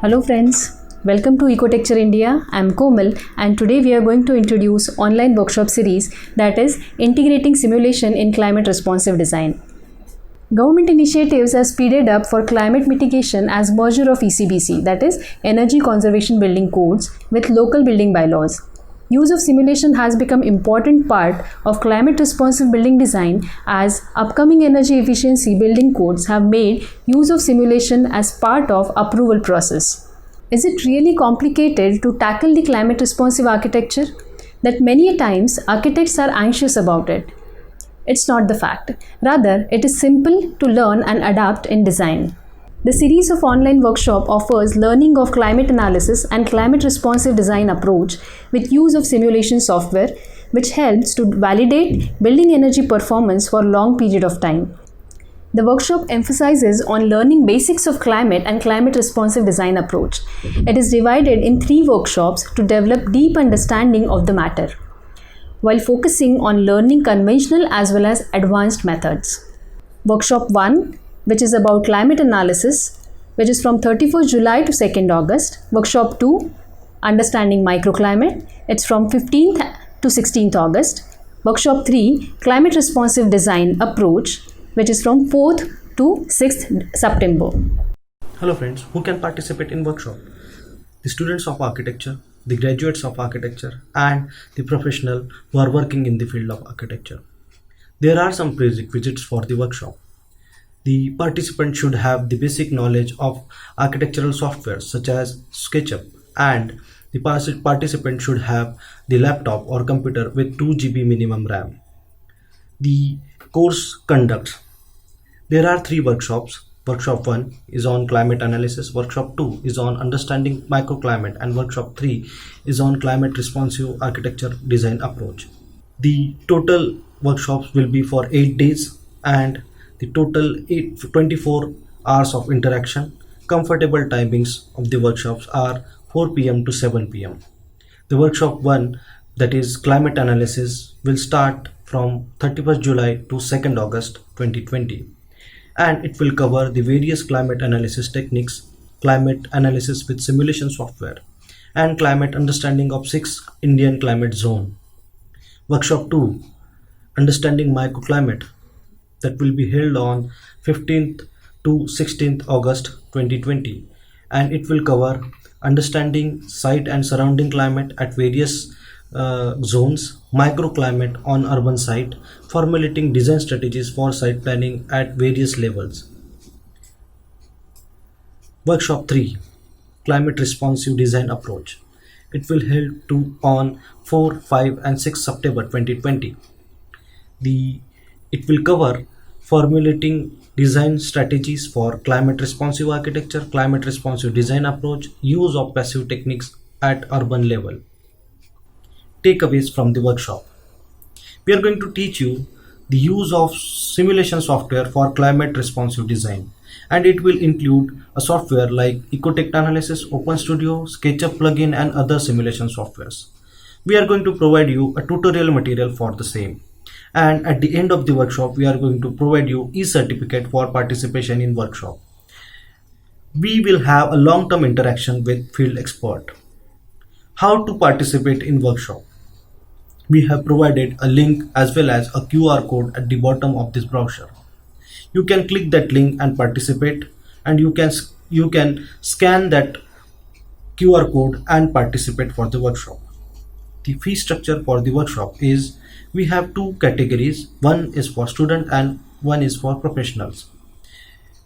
Hello friends, welcome to Ecotecture India. I am Komal and today we are going to introduce online workshop series that is Integrating Simulation in Climate Responsive Design. Government initiatives have speeded up for climate mitigation as merger of ECBC, that is Energy Conservation Building Codes, with local building bylaws. Use of simulation has become important part of climate responsive building design as upcoming energy efficiency building codes have made use of simulation as part of approval process. Is it really complicated to tackle the climate responsive architecture? That many times architects are anxious about it. It's not the fact. Rather, it is simple to learn and adapt in design. The series of online workshop offers learning of climate analysis and climate responsive design approach with use of simulation software, which helps to validate building energy performance for long period of time. The workshop emphasizes on learning basics of climate and climate responsive design approach. It is divided in 3 workshops to develop deep understanding of the matter, while focusing on learning conventional as well as advanced methods. Workshop 1, which is about climate analysis, which is from 31st July to 2nd August. Workshop 2, Understanding Microclimate, it's from 15th to 16th August. Workshop 3, Climate Responsive Design Approach, which is from 4th to 6th September. Hello friends, who can participate in workshop? The students of architecture, the graduates of architecture, and the professionals who are working in the field of architecture. There are some prerequisites for the workshop. The participant should have the basic knowledge of architectural software such as SketchUp, and the participant should have the laptop or computer with 2 GB minimum RAM. The course conducts. There are 3 workshops. Workshop 1 is on climate analysis, workshop 2 is on understanding microclimate, and workshop 3 is on climate responsive architecture design approach. The total workshops will be for 8 days and the total 24 hours of interaction. Comfortable timings of the workshops are 4 p.m. to 7 p.m. The workshop 1, that is climate analysis, will start from 31st July to 2nd August 2020, and it will cover the various climate analysis techniques, climate analysis with simulation software, and climate understanding of 6 Indian climate zone. Workshop 2, Understanding Microclimate, that will be held on 15th to 16th August 2020, and it will cover understanding site and surrounding climate at various zones, microclimate on urban site, formulating design strategies for site planning at various levels. Workshop 3, Climate Responsive Design Approach. It will held on 4, 5 and 6 September 2020. It will cover formulating design strategies for climate responsive architecture, climate responsive design approach, use of passive techniques at urban level. Takeaways from the workshop. We are going to teach you the use of simulation software for climate responsive design, and it will include a software like Ecotect Analysis, OpenStudio, SketchUp plugin and other simulation softwares. We are going to provide you a tutorial material for the same. And at the end of the workshop, we are going to provide you e-certificate for participation in workshop. We will have a long-term interaction with field expert. How to participate in workshop? We have provided a link as well as a QR code at the bottom of this brochure. You can click that link and participate, and you can scan that QR code and participate for the workshop. The fee structure for the workshop is, we have 2 categories. One is for student and one is for professionals.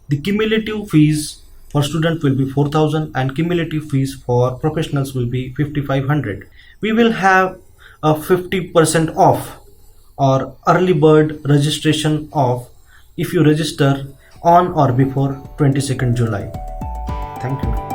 The cumulative fees for student will be 4,000 and cumulative fees for professionals will be 5,500. We will have a 50% off or early bird registration off if you register on or before 22nd July. Thank you.